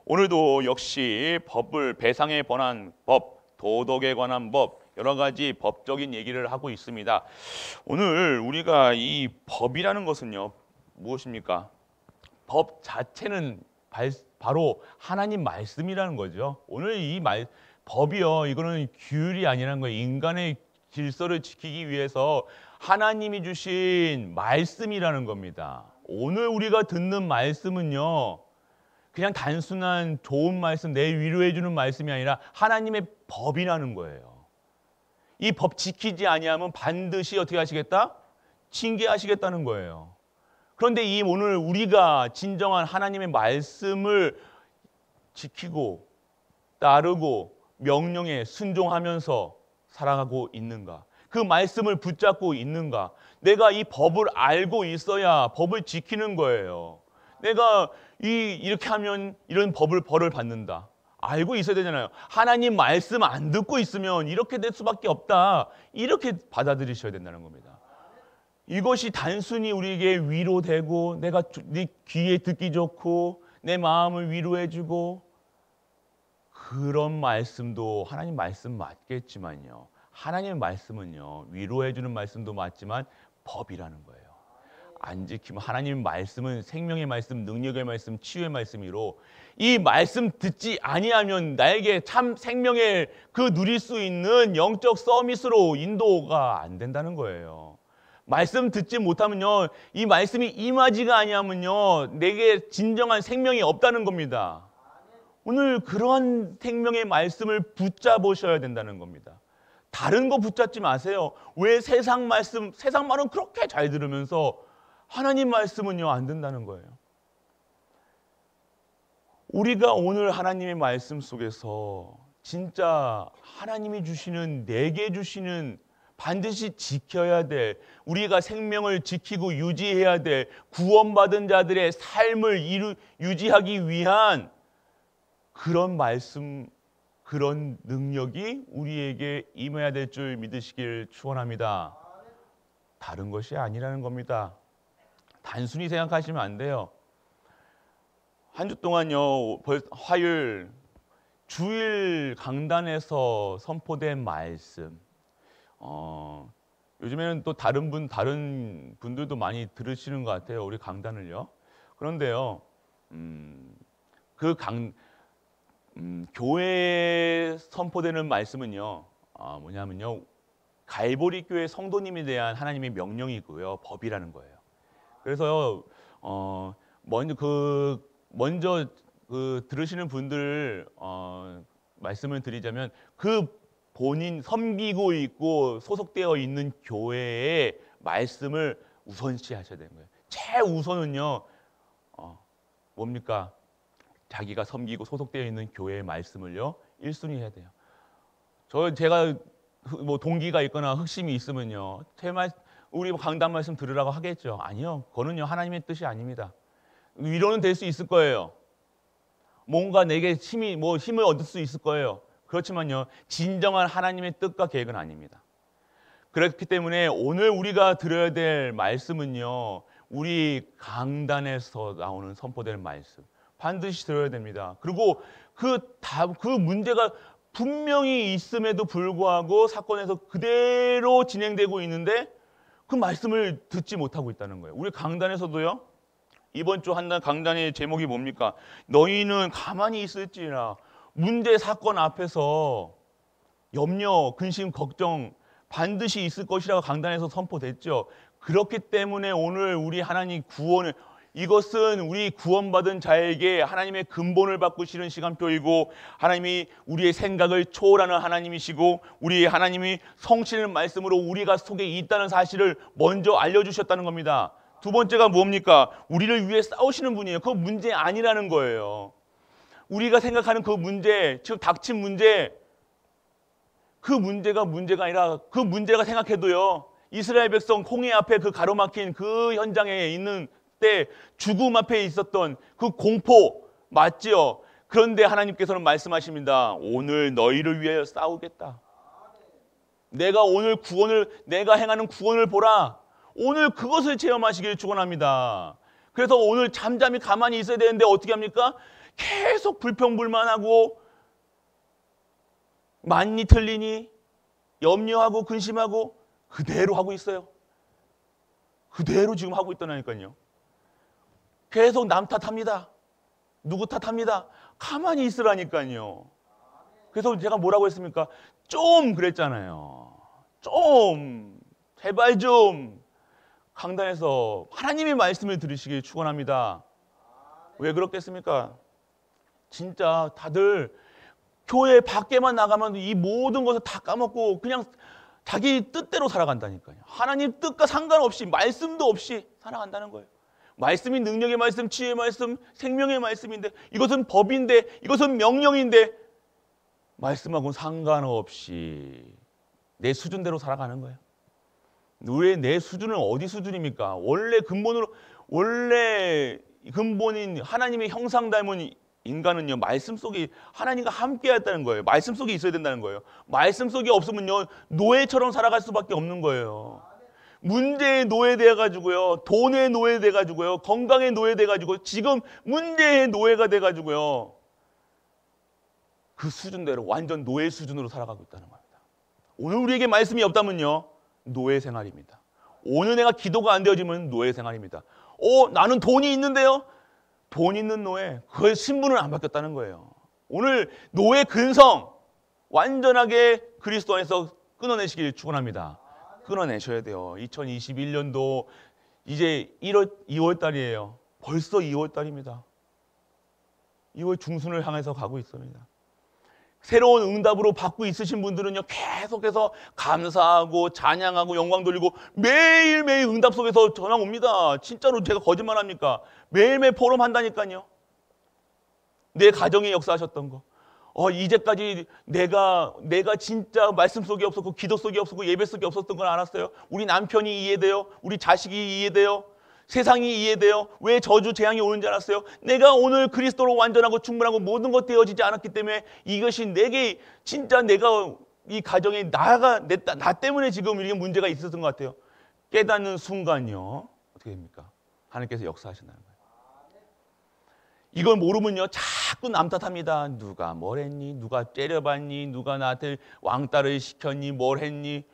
오늘도 역시 법을 배상에 관한 법, 도덕에 관한 법, 여러 가지 법적인 얘기를 하고 있습니다. 오늘 우리가 이 법이라는 것은요, 무엇입니까? 법 자체는 바로 하나님 말씀이라는 거죠. 오늘 법이요, 이거는 규율이 아니라는 거예요. 인간의 질서를 지키기 위해서 하나님이 주신 말씀이라는 겁니다. 오늘 우리가 듣는 말씀은요, 그냥 단순한 좋은 말씀, 내 위로해 주는 말씀이 아니라 하나님의 법이라는 거예요. 이 법 지키지 아니하면 반드시 어떻게 하시겠다? 징계하시겠다는 거예요. 그런데 오늘 우리가 진정한 하나님의 말씀을 지키고 따르고 명령에 순종하면서 살아가고 있는가? 그 말씀을 붙잡고 있는가? 내가 이 법을 알고 있어야 법을 지키는 거예요. 내가 이렇게 하면 이런 벌을 받는다. 알고 있어야 되잖아요. 하나님 말씀 안 듣고 있으면 이렇게 될 수밖에 없다. 이렇게 받아들이셔야 된다는 겁니다. 이것이 단순히 우리에게 위로되고 내가 네 귀에 듣기 좋고 내 마음을 위로해주고 그런 말씀도 하나님 말씀 맞겠지만요. 하나님의 말씀은요. 위로해주는 말씀도 맞지만 법이라는 거예요. 안 지키면 하나님의 말씀은 생명의 말씀, 능력의 말씀, 치유의 말씀이로 이 말씀 듣지 아니하면 나에게 참 생명의 그 누릴 수 있는 영적 서밋으로 인도가 안 된다는 거예요. 말씀 듣지 못하면요, 이 말씀이 임하지가 아니하면요, 내게 진정한 생명이 없다는 겁니다. 오늘 그러한 생명의 말씀을 붙잡으셔야 된다는 겁니다. 다른 거 붙잡지 마세요. 왜 세상 말씀, 세상 말은 그렇게 잘 들으면서 하나님 말씀은요, 안 된다는 거예요. 우리가 오늘 하나님의 말씀 속에서 진짜 하나님이 주시는, 내게 주시는 반드시 지켜야 될, 우리가 생명을 지키고 유지해야 될 구원받은 자들의 삶을 유지하기 위한 그런 말씀, 그런 능력이 우리에게 임해야 될 줄 믿으시길 축원합니다. 다른 것이 아니라는 겁니다. 단순히 생각하시면 안 돼요. 한 주 동안요, 화요일 주일 강단에서 선포된 말씀, 요즘에는 또 다른 분들도 많이 들으시는 것 같아요. 우리 강단을요. 그런데요, 교회에 선포되는 말씀은요, 뭐냐면요, 갈보리 교회 성도님에 대한 하나님의 명령이고요, 법이라는 거예요. 그래서 먼저 들으시는 분들 말씀을 드리자면 본인 섬기고 있고 소속되어 있는 교회의 말씀을 우선시하셔야 되는 거예요. 최우선은요, 뭡니까? 자기가 섬기고 소속되어 있는 교회의 말씀을요, 1순위 해야 돼요. 제가 뭐 동기가 있거나 흑심이 있으면요, 우리 강단 말씀 들으라고 하겠죠. 아니요, 그거는요 하나님의 뜻이 아닙니다. 위로는 될 수 있을 거예요. 뭔가 내게 힘을 얻을 수 있을 거예요. 그렇지만요, 진정한 하나님의 뜻과 계획은 아닙니다. 그렇기 때문에 오늘 우리가 들어야 될 말씀은요, 우리 강단에서 나오는 선포되는 말씀 반드시 들어야 됩니다. 그리고 그 문제가 분명히 있음에도 불구하고 사건에서 그대로 진행되고 있는데 그 말씀을 듣지 못하고 있다는 거예요. 우리 강단에서도요, 이번 주 한단 강단의 제목이 뭡니까? 너희는 가만히 있을지라. 문제 사건 앞에서 염려, 근심, 걱정 반드시 있을 것이라고 강단에서 선포됐죠. 그렇기 때문에 오늘 우리 하나님 이것은 우리 구원받은 자에게 하나님의 근본을 바꾸시는 시간표이고, 하나님이 우리의 생각을 초월하는 하나님이시고, 우리 하나님이 성취하는 말씀으로 우리가 속에 있다는 사실을 먼저 알려주셨다는 겁니다. 두 번째가 뭡니까? 우리를 위해 싸우시는 분이에요. 그거 문제 아니라는 거예요. 우리가 생각하는 그 문제, 지금 닥친 문제, 그 문제가 아니라 그 문제가 생각해도요, 이스라엘 백성 홍해 앞에 그 가로막힌 그 현장에 있는 때 죽음 앞에 있었던 그 공포 맞지요? 그런데 하나님께서는 말씀하십니다. 오늘 너희를 위하여 싸우겠다. 내가 행하는 구원을 보라. 오늘 그것을 체험하시길 축원합니다. 그래서 오늘 잠잠히 가만히 있어야 되는데 어떻게 합니까? 계속 불평불만하고 맞니 틀리니 염려하고 근심하고 그대로 하고 있어요. 그대로 지금 하고 있다니까요. 계속 남 탓합니다. 누구 탓합니다. 가만히 있으라니까요. 그래서 제가 뭐라고 했습니까? 좀 그랬잖아요. 좀 제발 좀 강단에서 하나님의 말씀을 들으시길 축원합니다. 왜 그렇겠습니까? 진짜 다들 교회 밖에만 나가면 이 모든 것을 다 까먹고 그냥 자기 뜻대로 살아간다니까요. 하나님 뜻과 상관없이 말씀도 없이 살아간다는 거예요. 말씀이 능력의 말씀, 치유의 말씀, 생명의 말씀인데 이것은 법인데 이것은 명령인데 말씀하고는 상관없이 내 수준대로 살아가는 거예요. 왜 내 수준은 어디 수준입니까? 원래 근본인 하나님의 형상 닮은 인간은요, 말씀 속에 하나님과 함께 했다는 거예요. 말씀 속에 있어야 된다는 거예요. 말씀 속에 없으면요, 노예처럼 살아갈 수밖에 없는 거예요. 문제에 노예되어 가지고요, 돈에 노예돼 가지고요, 건강에 노예돼 가지고 지금 문제의 노예가 돼 가지고요, 그 수준대로 완전 노예 수준으로 살아가고 있다는 겁니다. 오늘 우리에게 말씀이 없다면요, 노예 생활입니다. 오늘 내가 기도가 안 되어지면 노예 생활입니다. 나는 돈이 있는데요, 돈 있는 노예, 그의 신분은 안 바뀌었다는 거예요. 오늘 노예 근성 완전하게 그리스도 안에서 끊어내시길 축원합니다. 끊어내셔야 돼요. 2021년도 이제 2월 달이에요. 벌써 2월 달입니다. 2월 중순을 향해서 가고 있습니다. 새로운 응답으로 받고 있으신 분들은요, 계속해서 감사하고 찬양하고 영광 돌리고 매일매일 응답 속에서 전화 옵니다. 진짜로 제가 거짓말합니까? 매일매일 포럼 한다니까요. 내 가정에 역사하셨던 거. 이제까지 내가 진짜 말씀 속에 없었고 기도 속에 없었고 예배 속에 없었던 걸 알았어요. 우리 남편이 이해돼요. 우리 자식이 이해돼요. 세상이 이해돼요. 왜 저주 재앙이 오는 줄 알았어요? 내가 오늘 그리스도로 완전하고 충분하고 모든 것 되어지지 않았기 때문에 이것이 내게 진짜 내가 이 가정에 나 때문에 지금 이렇게 문제가 있었던 것 같아요. 깨닫는 순간요, 어떻게 됩니까? 하나님께서 역사하신다는 거예요. 이걸 모르면요, 자꾸 남 탓합니다. 누가 뭘 했니? 누가 때려봤니? 누가 나한테 왕따를 시켰니? 뭘 했니?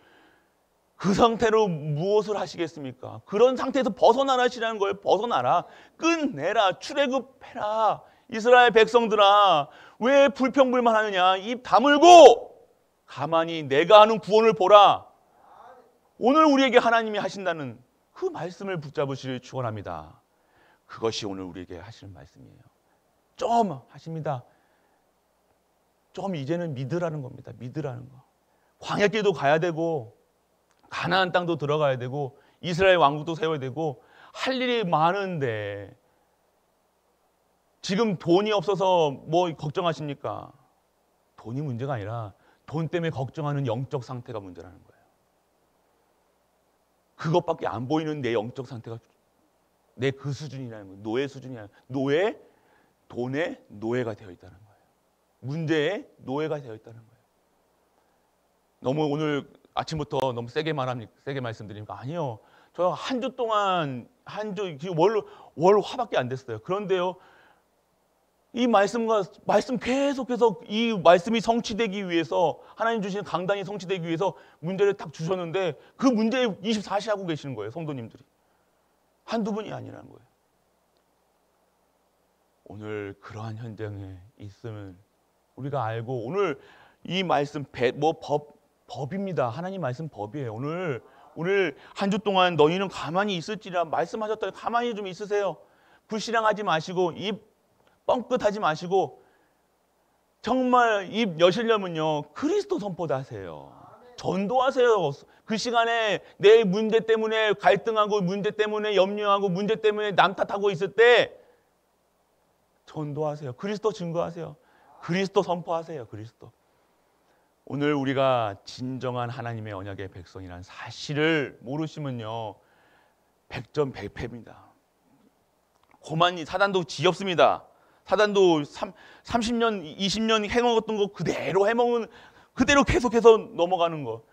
그 상태로 무엇을 하시겠습니까? 그런 상태에서 벗어나라시라는 거예요. 벗어나라. 끝내라. 출애굽해라. 이스라엘 백성들아, 왜 불평불만하느냐? 입 다물고 가만히 내가 하는 구원을 보라. 오늘 우리에게 하나님이 하신다는 그 말씀을 붙잡으시길 축원합니다. 그것이 오늘 우리에게 하시는 말씀이에요. 좀 하십니다. 좀 이제는 믿으라는 겁니다. 믿으라는 거. 광야길도 가야 되고 가나안 땅도 들어가야 되고 이스라엘 왕국도 세워야 되고 할 일이 많은데 지금 돈이 없어서 뭐 걱정하십니까? 돈이 문제가 아니라 돈 때문에 걱정하는 영적 상태가 문제라는 거예요. 그것밖에 안 보이는 내 영적 상태가 내 그 수준이라는 거예요. 노예 수준이라는 거예요. 돈의 노예가 되어 있다는 거예요. 문제의 노예가 되어 있다는 거예요. 너무 오늘 아침부터 너무 세게 말씀드리니까 아니요. 저 한 주 동안 월 화밖에 안 됐어요. 그런데요, 이 말씀 계속해서 이 말씀이 성취되기 위해서 하나님 주신 강단이 성취되기 위해서 문제를 딱 주셨는데 그 문제에 24시 하고 계시는 거예요. 성도님들이. 한두 분이 아니라는 거예요. 오늘 그러한 현장에 있으면 우리가 알고 오늘 이 말씀 법입니다. 하나님 말씀 법이에요. 오늘 한 주 동안 너희는 가만히 있을지라 말씀하셨더니 가만히 좀 있으세요. 불신앙하지 마시고 입 뻥끗하지 마시고 정말 입 여시려면요, 그리스도 선포도 하세요. 전도하세요. 그 시간에 내 문제 때문에 갈등하고 문제 때문에 염려하고 문제 때문에 남 탓하고 있을 때 전도하세요. 그리스도 증거하세요. 그리스도 선포하세요. 그리스도. 오늘 우리가 진정한 하나님의 언약의 백성이라는 사실을 모르시면요, 100점 100패입니다. 고만이 사단도 지겹습니다. 사단도 30년, 20년 해먹었던 거 그대로 해먹는, 그대로 계속해서 넘어가는 거.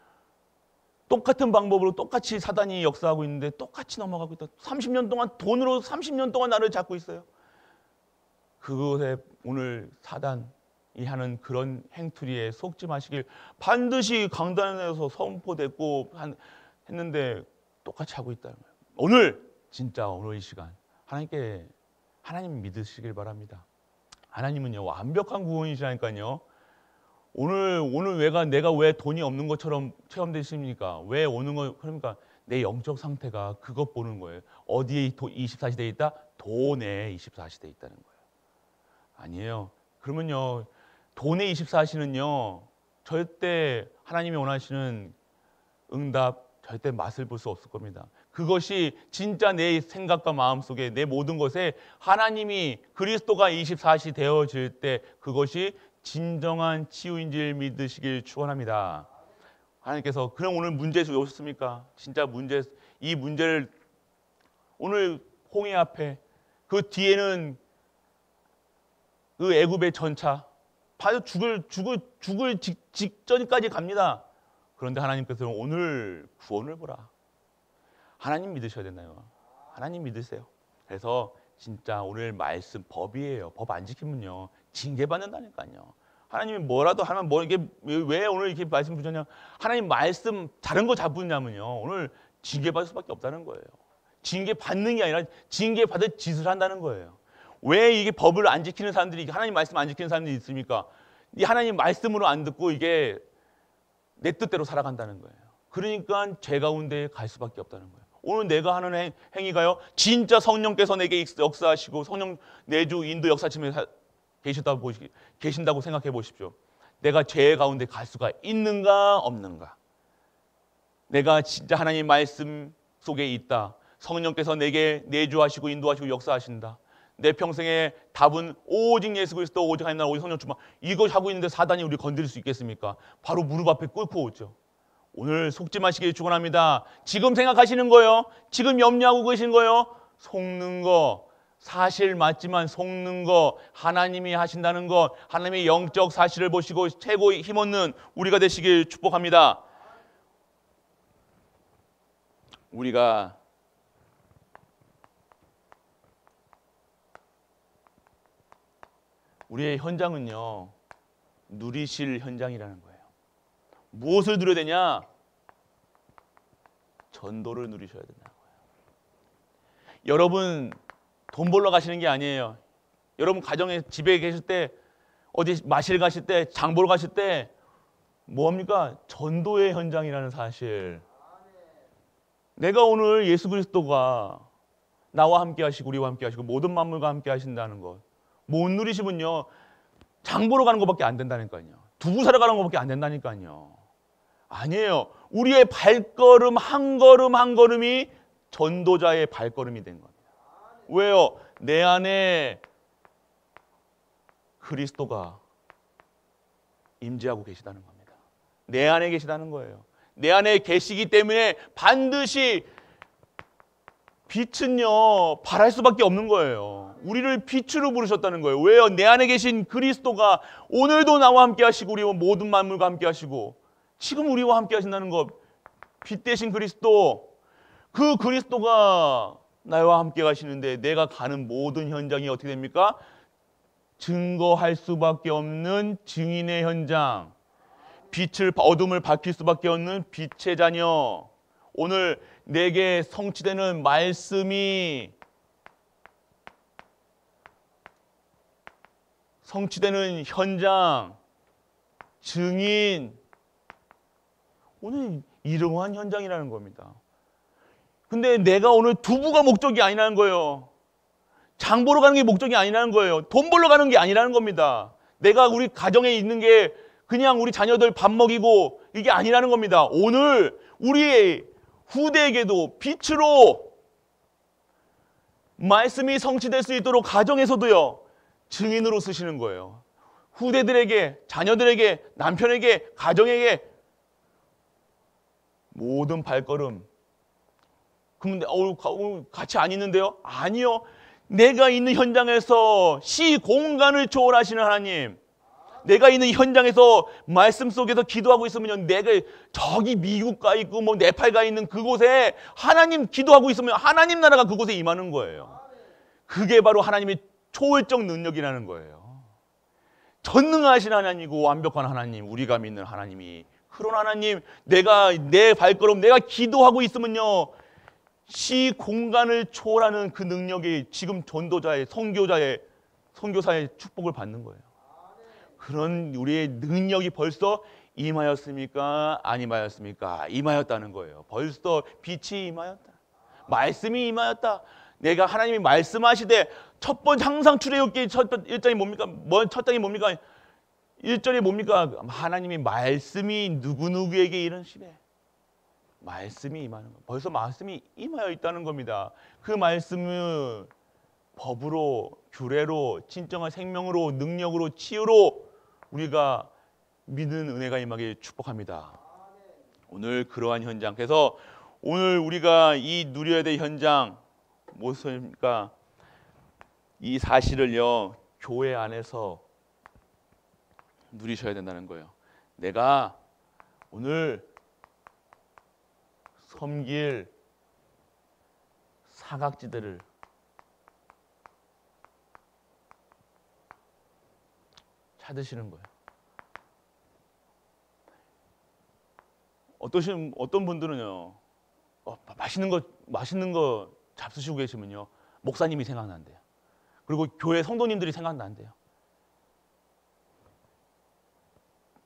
똑같은 방법으로 똑같이 사단이 역사하고 있는데 똑같이 넘어가고 있다. 30년 동안 돈으로 30년 동안 나를 잡고 있어요. 그것에 오늘 사단이 하는 그런 행투리에 속지 마시길 반드시 강단에서 선포됐고 했는데 똑같이 하고 있다는 거예요. 오늘 진짜 오늘 이 시간 하나님 믿으시길 바랍니다. 하나님은요 완벽한 구원이시라니까요. 오늘 내가 왜 돈이 없는 것처럼 체험되십니까? 왜 오는 거 그러니까 내 영적 상태가 그것 보는 거예요. 어디에 24시대에 있다? 돈에 24시대에 있다는 거예요. 아니에요. 그러면요 돈의 24시는요 절대 하나님이 원하시는 응답 절대 맛을 볼 수 없을 겁니다. 그것이 진짜 내 생각과 마음속에 내 모든 것에 하나님이 그리스도가 24시 되어질 때 그것이 진정한 치유인 줄 믿으시길 축원합니다. 하나님께서 그럼 오늘 문제 오셨습니까? 진짜 이 문제를 오늘 홍해 앞에 그 뒤에는 그 애굽의 전차 바로 죽을 직전까지 갑니다. 그런데 하나님께서는 오늘 구원을 보라. 하나님 믿으셔야 되나요? 하나님 믿으세요. 그래서 진짜 오늘 말씀 법이에요. 법 안 지키면요 징계받는다니까요. 하나님이 뭐라도 하면 이게 왜 오늘 이렇게 말씀 주셨냐? 하나님 말씀 다른 거 잡으냐면요 오늘 징계받을 수밖에 없다는 거예요. 징계받는 게 아니라 징계받을 짓을 한다는 거예요. 왜 이게 법을 안 지키는 사람들이 하나님 말씀 안 지키는 사람들이 있습니까? 이 하나님 말씀으로 안 듣고 이게 내 뜻대로 살아간다는 거예요. 그러니까 죄 가운데 갈 수밖에 없다는 거예요. 오늘 내가 하는 행위가요 진짜 성령께서 내게 역사하시고 성령 내주 인도 역사침에 계신다고 생각해 보십시오. 내가 죄 가운데 갈 수가 있는가 없는가? 내가 진짜 하나님 말씀 속에 있다. 성령께서 내게 내주하시고 인도하시고 역사하신다. 내 평생의 답은 오직 예수 그리스도, 오직 하나님 나라, 오직 성령 충만. 이거 하고 있는데 사단이 우리 건드릴 수 있겠습니까? 바로 무릎 앞에 꿇고 오죠. 오늘 속지 마시길 축원합니다. 지금 생각하시는 거요, 지금 염려하고 계신 거요, 속는 거 사실 맞지만 속는 거 하나님이 하신다는 것, 하나님의 영적 사실을 보시고 최고 힘없는 우리가 되시길 축복합니다. 우리의 현장은요 누리실 현장이라는 거예요. 무엇을 누려야 되냐? 전도를 누리셔야 된다는 거예요. 여러분 돈 벌러 가시는 게 아니에요. 여러분 가정에 집에 계실 때 어디 마실 가실 때 장 보러 가실 때 뭐합니까? 전도의 현장이라는 사실. 내가 오늘 예수 그리스도가 나와 함께 하시고 우리와 함께 하시고 모든 만물과 함께 하신다는 것 못 누리시면요 장 보러 가는 것밖에 안 된다니까요. 두부 사러 가는 것밖에 안 된다니까요. 아니에요. 우리의 발걸음 한 걸음 한 걸음이 전도자의 발걸음이 된 겁니다. 왜요? 내 안에 그리스도가 임재하고 계시다는 겁니다. 내 안에 계시다는 거예요. 내 안에 계시기 때문에 반드시 빛은요 발할 수밖에 없는 거예요. 우리를 빛으로 부르셨다는 거예요. 왜요? 내 안에 계신 그리스도가 오늘도 나와 함께 하시고 우리와 모든 만물과 함께 하시고 지금 우리와 함께 하신다는 것, 빛 대신 그리스도, 그 그리스도가 나와 함께 가시는데 내가 가는 모든 현장이 어떻게 됩니까? 증거할 수밖에 없는 증인의 현장, 어둠을 밝힐 수밖에 없는 빛의 자녀. 오늘 내게 성취되는 말씀이 성취되는 현장, 증인, 오늘 이러한 현장이라는 겁니다. 근데 내가 오늘 두부가 목적이 아니라는 거예요. 장 보러 가는 게 목적이 아니라는 거예요. 돈 벌러 가는 게 아니라는 겁니다. 내가 우리 가정에 있는 게 그냥 우리 자녀들 밥 먹이고 이게 아니라는 겁니다. 오늘 우리의 후대에게도 빛으로 말씀이 성취될 수 있도록 가정에서도요 증인으로 쓰시는 거예요. 후대들에게, 자녀들에게, 남편에게, 가정에게 모든 발걸음. 그런데 같이 안 있는데요? 아니요. 내가 있는 현장에서 시공간을 초월하시는 하나님, 내가 있는 현장에서 말씀 속에서 기도하고 있으면 내가 저기 미국 가 있고 뭐 네팔 가 있는 그곳에 하나님 기도하고 있으면 하나님 나라가 그곳에 임하는 거예요. 그게 바로 하나님의 초월적 능력이라는 거예요. 전능하신 하나님이고 완벽한 하나님, 우리가 믿는 하나님이, 그런 하나님, 내가 내 발걸음, 내가 기도하고 있으면요, 시 공간을 초월하는 그 능력이 지금 전도자의, 선교사의 축복을 받는 거예요. 그런 우리의 능력이 벌써 임하였습니까? 안 임하였습니까? 임하였다는 거예요. 벌써 빛이 임하였다. 말씀이 임하였다. 내가 하나님이 말씀하시되, 첫 번째 항상 출애굽기 첫 1장이 뭡니까? 첫 장이 뭡니까? 1절이 뭡니까? 하나님이 말씀이 누구누구에게 이르시되, 말씀이 임하는 거. 벌써 말씀이 임하여 있다는 겁니다. 그 말씀을 법으로, 규례로, 진정한 생명으로, 능력으로, 치유로 우리가 믿는 은혜가 임하게 축복합니다. 오늘 그러한 현장, 그래서 오늘 우리가 이 누려야 될 현장 무엇입니까? 이 사실을요, 교회 안에서 누리셔야 된다는 거예요. 내가 오늘 섬길 사각지대를 찾으시는 거예요. 어떤 분들은요, 맛있는 거 잡수시고 계시면요, 목사님이 생각난대요. 그리고 교회 성도님들이 생각난대요.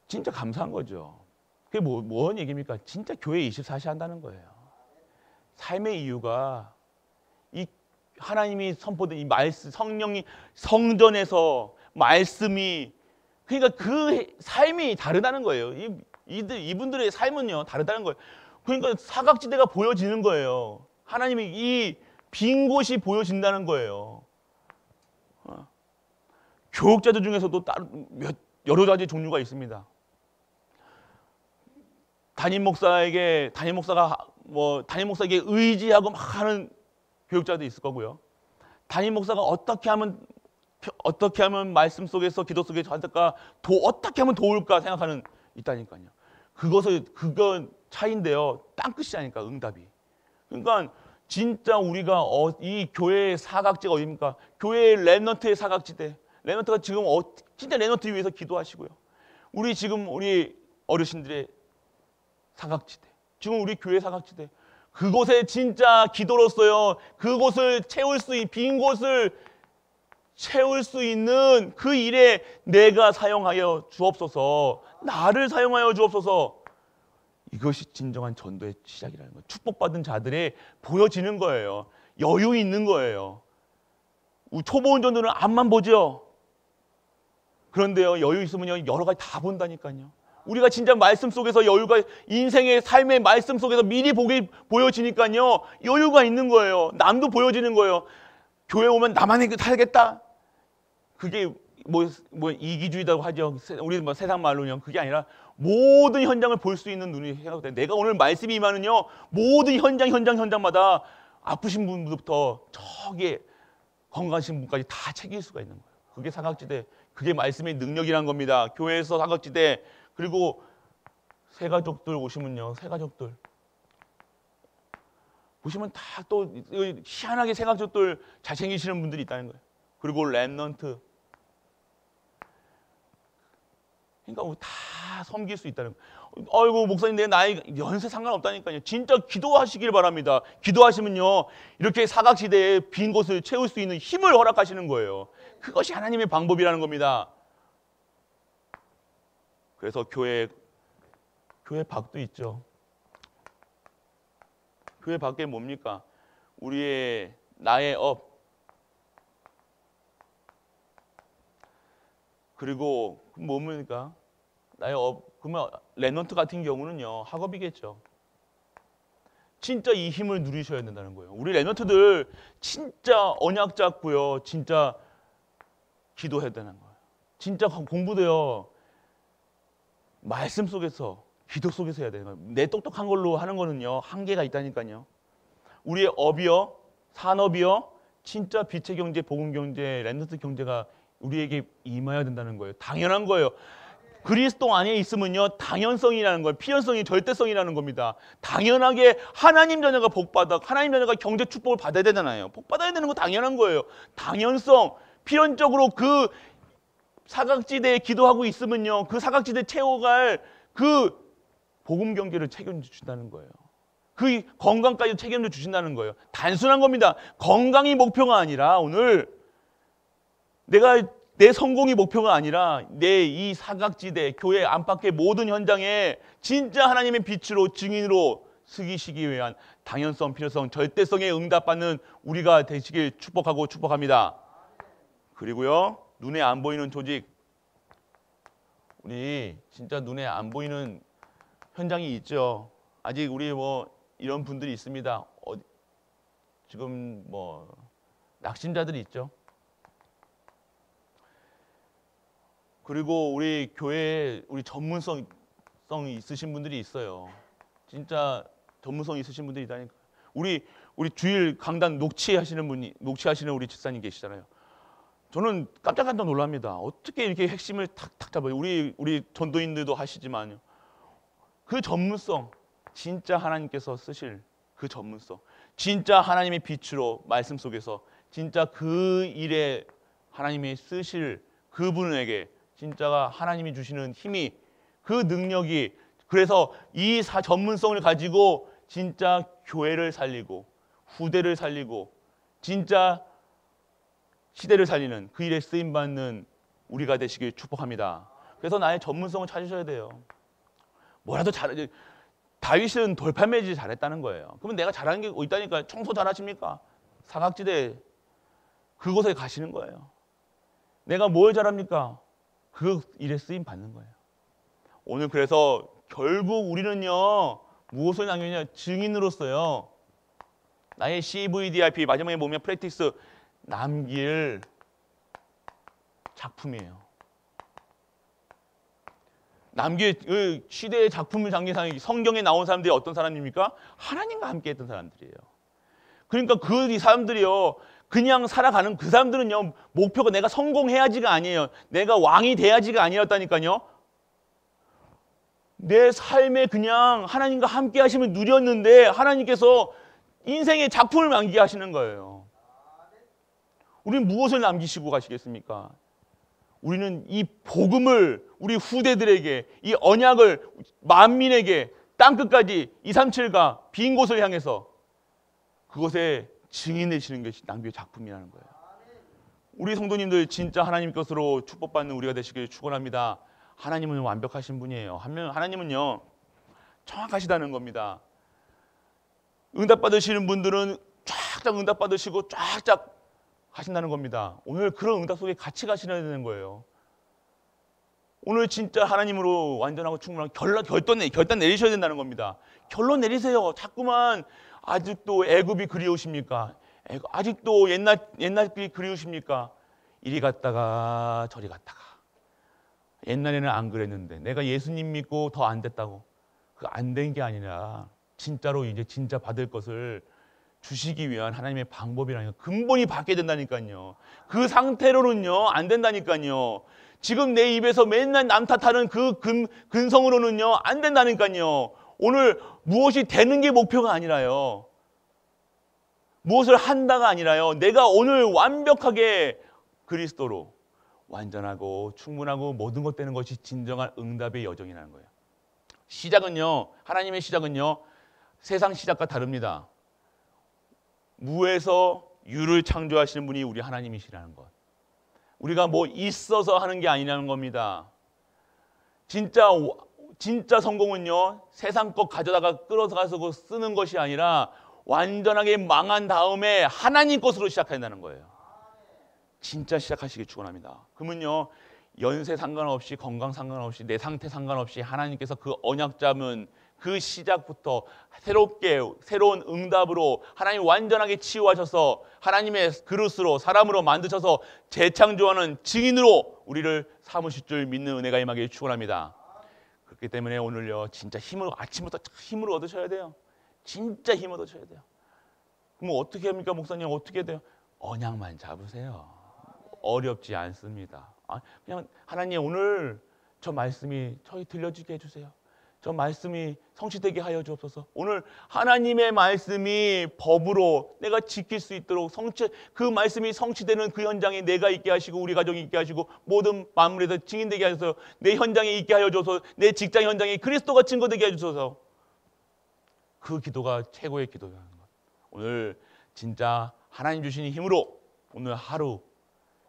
진짜 감사한 거죠. 그게 뭔 얘기입니까? 진짜 교회 24시 한다는 거예요. 삶의 이유가 이 하나님이 선포된 이 말씀, 성령이 성전에서 말씀이, 그러니까 그 삶이 다르다는 거예요. 이분들의 삶은요, 다르다는 거예요. 그러니까 사각지대가 보여지는 거예요. 하나님이 이 빈 곳이 보여진다는 거예요. 교육자들 중에서도 여러 가지 종류가 있습니다. 담임 목사에게 의지하고 막 하는 교육자도 있을 거고요. 담임 목사가 어떻게 하면 말씀 속에서, 기도 속에서 할까, 어떻게 하면 도울까 생각하는 있다니까요. 그건 차이인데요, 땅끝이 아니까 응답이. 그러니까 진짜 우리가 이 교회의 사각지대가 어디입니까? 교회의 렘넌트의 사각지대. 렘넌트가 지금 진짜 렘넌트 위해서 기도하시고요. 우리 어르신들의 사각지대, 지금 우리 교회 사각지대, 그곳에 진짜 기도로서요, 그곳을 빈 곳을 채울 수 있는 그 일에 내가 사용하여 주옵소서, 나를 사용하여 주옵소서. 이것이 진정한 전도의 시작이라는 거예요. 축복받은 자들의 보여지는 거예요. 여유 있는 거예요. 초보 운전들은 앞만 보죠. 그런데요, 여유 있으면요, 여러 가지 다 본다니까요. 우리가 진짜 말씀 속에서 여유가, 인생의 삶의 말씀 속에서 미리 보여지니까요, 여유가 있는 거예요. 남도 보여지는 거예요. 교회 오면 나만 살겠다. 그게 이기주의라고 하죠. 우리 세상 말로요. 그게 아니라 모든 현장을 볼 수 있는 눈이 생각돼. 내가 오늘 말씀이 임하는요, 모든 현장마다 아프신 분부터 저기 건강하신 분까지 다 챙길 수가 있는 거예요. 그게 사각지대, 그게 말씀의 능력이란 겁니다. 교회에서 사각지대. 그리고 새가족들 오시면요, 새가족들 보시면 다 또 희한하게 새가족들 잘 챙기시는 분들이 있다는 거예요. 그리고 렘넌트, 그러니까 다 섬길 수 있다는 거예요. 아이고 목사님, 내 나이 연세 상관없다니까요. 진짜 기도하시길 바랍니다. 기도하시면요, 이렇게 사각지대에 빈 곳을 채울 수 있는 힘을 허락하시는 거예요. 그것이 하나님의 방법이라는 겁니다. 그래서 교회 밖도 있죠. 교회 밖에 뭡니까? 나의 업, 그리고 뭡니까? 나의 업, 그러면 렘넌트 같은 경우는요, 학업이겠죠. 진짜 이 힘을 누리셔야 된다는 거예요. 우리 렘넌트들 진짜 언약 잡고요, 진짜 기도해야 되는 거예요. 진짜 공부도요, 말씀 속에서, 기도 속에서 해야 되는 거예요. 내 똑똑한 걸로 하는 거는요, 한계가 있다니까요. 우리의 업이요, 산업이요, 진짜 빛의 경제, 복음 경제, 렘넌트 경제가 우리에게 임해야 된다는 거예요. 당연한 거예요. 그리스도 안에 있으면요, 당연성이라는 거예요. 필연성이 절대성이라는 겁니다. 당연하게 하나님 자녀가 복받아, 하나님 자녀가 경제 축복을 받아야 되잖아요. 복받아야 되는 거 당연한 거예요. 당연성, 필연적으로 그 사각지대에 기도하고 있으면요, 그 사각지대 채워갈 그 복음 경제를 책임져 주신다는 거예요. 그 건강까지 책임져 주신다는 거예요. 단순한 겁니다. 건강이 목표가 아니라 오늘 내 성공이 목표가 아니라 내 이 사각지대, 교회 안팎의 모든 현장에 진짜 하나님의 빛으로 증인으로 쓰기시기 위한 당연성, 필요성, 절대성에 응답받는 우리가 되시길 축복합니다. 그리고요, 눈에 안 보이는 조직, 우리 진짜 눈에 안 보이는 현장이 있죠. 아직 우리 이런 분들이 있습니다. 지금 낙심자들이 있죠. 그리고 우리 교회에 우리 전문성 있으신 분들이 있어요. 진짜 전문성 있으신 분들이 있다니까. 우리 주일 강단 녹취하시는 우리 집사님 계시잖아요. 저는 깜짝 놀랍니다. 어떻게 이렇게 핵심을 탁탁 잡아요. 우리 전도인들도 하시지만요. 그 전문성, 진짜 하나님께서 쓰실 그 전문성, 진짜 하나님의 빛으로 말씀 속에서 진짜 그 일에 하나님이 쓰실 그분에게 진짜가 하나님이 주시는 힘이, 그 능력이, 그래서 이 전문성을 가지고 진짜 교회를 살리고 후대를 살리고 진짜 시대를 살리는 그 일에 쓰임받는 우리가 되시길 축복합니다. 그래서 나의 전문성을 찾으셔야 돼요. 뭐라도 다윗은 돌팔 매질 잘했다는 거예요. 그러면 내가 잘하는 게 있다니까. 청소 잘하십니까? 사각지대 그곳에 가시는 거예요. 내가 뭘 잘합니까? 그 일에 쓰임 받는 거예요. 오늘 그래서 결국 우리는요, 무엇을 남기냐? 증인으로서요, 나의 CVDIP, 마지막에 보면 프랙티스, 남길 작품이에요. 남길 시대의 작품을 남긴 사람이, 성경에 나온 사람들이 어떤 사람입니까? 하나님과 함께 했던 사람들이에요. 그러니까 그 사람들이요, 그냥 살아가는 그 사람들은요, 목표가 내가 성공해야지가 아니에요. 내가 왕이 돼야지가 아니었다니까요. 내 삶에 그냥 하나님과 함께 하시면 누렸는데 하나님께서 인생의 작품을 남기게 하시는 거예요. 우리는 무엇을 남기시고 가시겠습니까? 우리는 이 복음을 우리 후대들에게, 이 언약을 만민에게 땅끝까지 237가 빈 곳을 향해서 그곳에 증인되시는 것이 낭비의 작품이라는 거예요. 우리 성도님들 진짜 하나님 것으로 축복받는 우리가 되시길 축원합니다. 하나님은 완벽하신 분이에요. 하나님은요, 정확하시다는 겁니다. 응답 받으시는 분들은 쫙쫙 응답 받으시고 쫙쫙 하신다는 겁니다. 오늘 그런 응답 속에 같이 가시려야 되는 거예요. 오늘 진짜 하나님으로 완전하고 충분한 결단 내리셔야 된다는 겁니다. 결론 내리세요. 자꾸만 아직도 애굽이 그리우십니까? 아직도 옛날이 그리우십니까? 이리 갔다가 저리 갔다가. 옛날에는 안 그랬는데 내가 예수님 믿고 더 안 됐다고. 그 안 된 게 아니라 진짜로 이제 진짜 받을 것을 주시기 위한 하나님의 방법이라니까. 근본이 바뀌어야 된다니까요. 그 상태로는요 안 된다니까요. 지금 내 입에서 맨날 남 탓하는 그 근성으로는요 안 된다니까요. 오늘 무엇이 되는 게 목표가 아니라요, 무엇을 한다가 아니라요, 내가 오늘 완벽하게 그리스도로 완전하고 충분하고 모든 것 되는 것이 진정한 응답의 여정이라는 거예요. 시작은요, 하나님의 시작은요 세상 시작과 다릅니다. 무에서 유를 창조하시는 분이 우리 하나님이시라는 것. 우리가 뭐 있어서 하는 게 아니라는 겁니다. 진짜 성공은요, 세상 것 가져다가 끌어가서 쓰는 것이 아니라 완전하게 망한 다음에 하나님 것으로 시작해야 한다는 거예요. 진짜 시작하시길 축원합니다. 그러면요, 연세 상관없이, 건강 상관없이, 내 상태 상관없이 하나님께서 그 언약 잡은 그 시작부터 새로운 응답으로 하나님 완전하게 치유하셔서 하나님의 그릇으로, 사람으로 만드셔서 재창조하는 증인으로 우리를 삼으실 줄 믿는 은혜가 임하길 축원합니다. 그렇기 때문에 오늘요, 진짜 아침부터 힘을 얻으셔야 돼요. 진짜 힘을 얻으셔야 돼요. 그럼 어떻게 합니까, 목사님? 어떻게 해야 돼요? 언약만 잡으세요. 어렵지 않습니다. 그냥 하나님, 오늘 저 말씀이 저희 들려지게 해주세요. 저 말씀이 성취되게 하여 주옵소서. 오늘 하나님의 말씀이 법으로 내가 지킬 수 있도록 그 말씀이 성취되는 그 현장에 내가 있게 하시고 우리 가정이 있게 하시고 모든 만물에서 증인되게 하셔서 내 현장에 있게 하여 주소서. 내 직장 현장에 그리스도가 증거되게 하여 주소서. 그 기도가 최고의 기도라는 것. 오늘 진짜 하나님 주신 힘으로 오늘 하루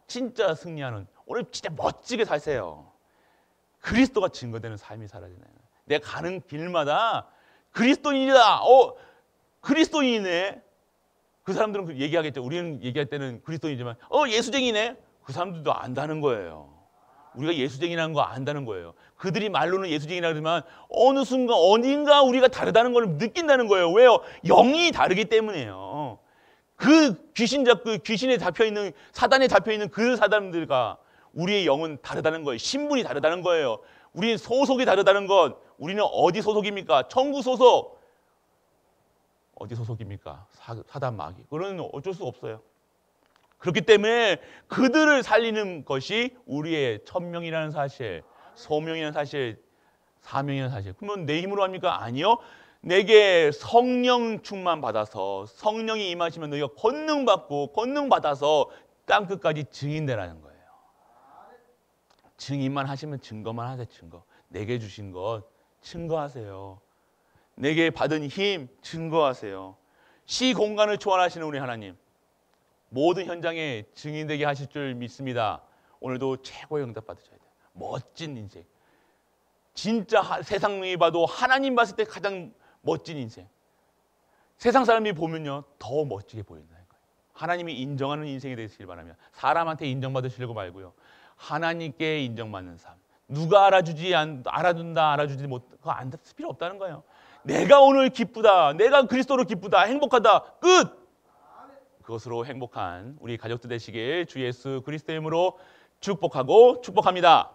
진짜 승리하는, 오늘 진짜 멋지게 사세요. 그리스도가 증거되는 삶이 살아야 되나요? 내가 가는 길마다 그리스도인이다. 그리스도인이네. 그 사람들은 얘기하겠죠. 우리는 얘기할 때는 그리스도인이지만 예수쟁이네. 그 사람들도 안다는 거예요. 우리가 예수쟁이라는 거 안다는 거예요. 그들이 말로는 예수쟁이라고 하지만 어느 순간 어딘가 우리가 다르다는 걸 느낀다는 거예요. 왜요? 영이 다르기 때문에요. 그 귀신에 잡혀있는, 사단에 잡혀있는 그 사람들과 우리의 영은 다르다는 거예요. 신분이 다르다는 거예요. 우리는 소속이 다르다는 것. 우리는 어디 소속입니까? 천국 소속. 어디 소속입니까? 사단 마귀. 그거는 어쩔 수 없어요. 그렇기 때문에 그들을 살리는 것이 우리의 천명이라는 사실, 소명이라는 사실, 사명이라는 사실. 그러면 내 힘으로 합니까? 아니요. 내게 성령 충만 받아서 성령이 임하시면 너희가 권능 받아서 땅 끝까지 증인되라는 거예요. 증인만 하시면 증거만 하세요. 증거. 내게 주신 것 증거하세요. 내게 받은 힘 증거하세요. 시 공간을 초월하시는 우리 하나님, 모든 현장에 증인되게 하실 줄 믿습니다. 오늘도 최고의 응답 받으셔야 돼요. 멋진 인생. 진짜 세상이 봐도 하나님 봤을 때 가장 멋진 인생. 세상 사람이 보면요 더 멋지게 보인다는 거예요. 하나님이 인정하는 인생이 되시길 바라며, 사람한테 인정받으시려고 말고요, 하나님께 인정받는 삶. 누가 알아주지 못, 그거 안 필요 없다는 거예요. 내가 오늘 기쁘다, 내가 그리스도로 기쁘다, 행복하다, 끝. 그것으로 행복한 우리 가족들 되시길 주 예수 그리스도의 이름으로 축복합니다.